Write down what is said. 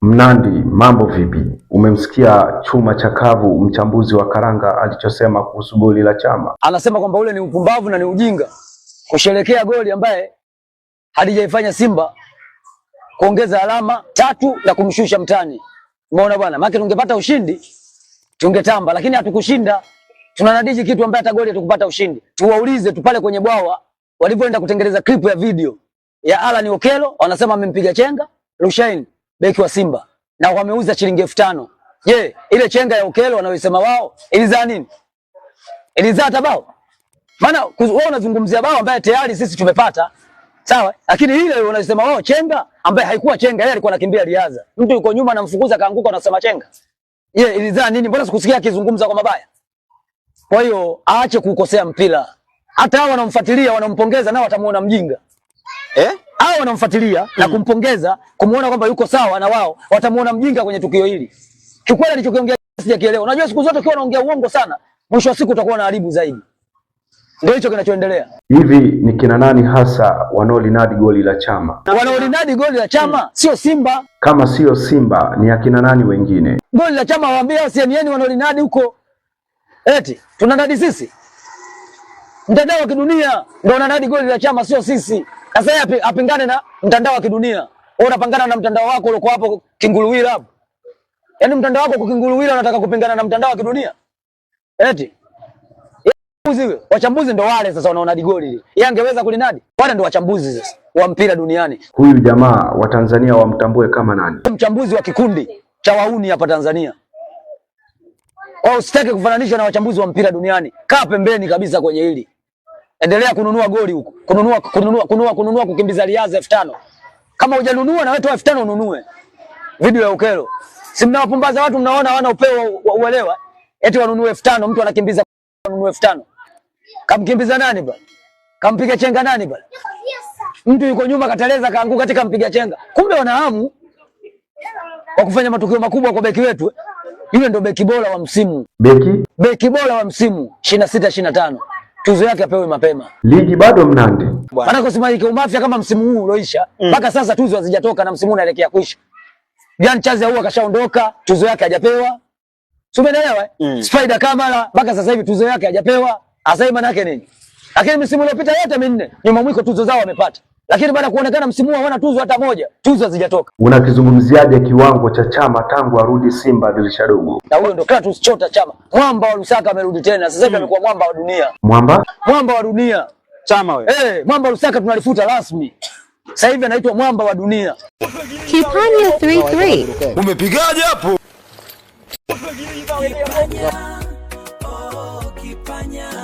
Mnandi, mambo vipi? Umemsikia Chuma Chakavu, mchambuzi wa karanga, alichosema kuhusu goli la Chama? Anasema kwamba ule ni upumbavu na ni ujinga kusherekea goli ambaye halijaifanya Simba kuongeza alama 3 na kumshusha mtani. Umeona bwana? Maana tungepata ushindi tungetamba, lakini hatukushinda. Tunanadiji kitu ambaye hata goli hatukupata ushindi. Tuwaulize tu pale kwenye bwawa walipoenda kutengeneza clip ya video ya Alan Okello, wanasema amempiga chenga Rushain, beki wa Simba, na wameuza shilingi 5,000. Je, ile chenga ya Okello wanaoisema wao ilizaa nini? Ilizaa tabao? Maana wao wanazungumzia bao ambaye tayari sisi tumepata. Sawa? Lakini ile wanasema wao chenga ambaye haikuwa chenga, yeye alikuwa anakimbia riadha. Mtu yuko nyuma anamfukuza kaanguka, anasema chenga. Ye ilizaa nini? Mbona sikusikia akizungumza kwa mabaya? Kwa hiyo aache kukosea mpira. Hata hao wanamfuatilia wanampongeza nao watamuona mjinga. Hao wanamfuatilia na kumpongeza, kumuona kwamba yuko sawa na wao, watamuona mjinga kwenye tukio hili. Kikweli alichokiongea sijakielewa. Unajua siku zote ukiwa unaongea uongo sana, mwisho wa siku utakuwa unaharibu zaidi. Ndio hicho kinachoendelea. Hivi ni kina nani hasa wanaolinadi goli la Chama? Wanaolinadi goli la Chama sio Simba. Kama sio Simba ni akina nani wengine? Goli la Chama waambia CNN wanaolinadi huko. Eti tunanadi sisi. Mtandao wa kidunia ndio unanadi goli la Chama, sio sisi. Sasa yeye apingane na mtandao wa kidunia. Wewe unapangana na mtandao wako uliokuwa hapo Kinguluwila hapo. Yaani mtandao wako kwa Kinguluwila unataka kupingana na mtandao wa kidunia? Eti wachambuzi ndo wale sasa wanaonadi goli hili. Yeye angeweza kulinadi? Wale ndo wachambuzi sasa wa mpira duniani. Huyu jamaa wa Tanzania wamtambue kama nani? Mchambuzi wa kikundi cha wauni hapa Tanzania. Wao usitake kufananisha na wachambuzi wa mpira duniani. Kaa pembeni kabisa kwenye hili. Endelea kununua goli huko. Kununua kukimbiza riadha 5,000. Kama hujanunua na wewe toa 5,000 ununue. Video ya Okello. Si mnawapumbaza watu, mnaona hawana upeo uelewa. Eti wanunue 5,000, mtu anakimbiza anunue 5,000. Kamkimbiza nani bwana? Kampiga chenga nani bwana? Mtu yuko nyuma kateleza kaanguka katika mpiga chenga. Kumbe wana hamu wa kufanya matukio makubwa kwa beki wetu. Yule ndo beki bora wa msimu. Beki bora wa msimu 26-25. Tuzo yake apewe mapema. Ligi bado Mnandi. Maana kusema hiki umafia kama msimu huu uloisha, mpaka sasa tuzo hazijatoka na msimu unaelekea kuisha. Jan Chazi huwa kashaondoka, tuzo yake hajapewa. Umeelewa? Spider Kamara mpaka sasa hivi tuzo yake hajapewa. Sasa hivi maana yake nini? Lakini msimu uliopita yote minne nyuma mwiko tuzo zao wamepata. Lakini baada kuonekana msimu huu hawana tuzo hata moja, tuzo hazijatoka. Unakizungumziaje kiwango cha Chama tangu arudi Simba dirisha dogo? Na huyo ndo Clatous Chota Chama. Mwamba wa Lusaka amerudi tena. Sasa hivi amekuwa mwamba wa dunia. Mwamba wa dunia. Chama wewe. Mwamba wa Lusaka tunalifuta rasmi. Sasa hivi anaitwa mwamba wa dunia. Kipanya 33. Umepigaje hapo? Kipanya.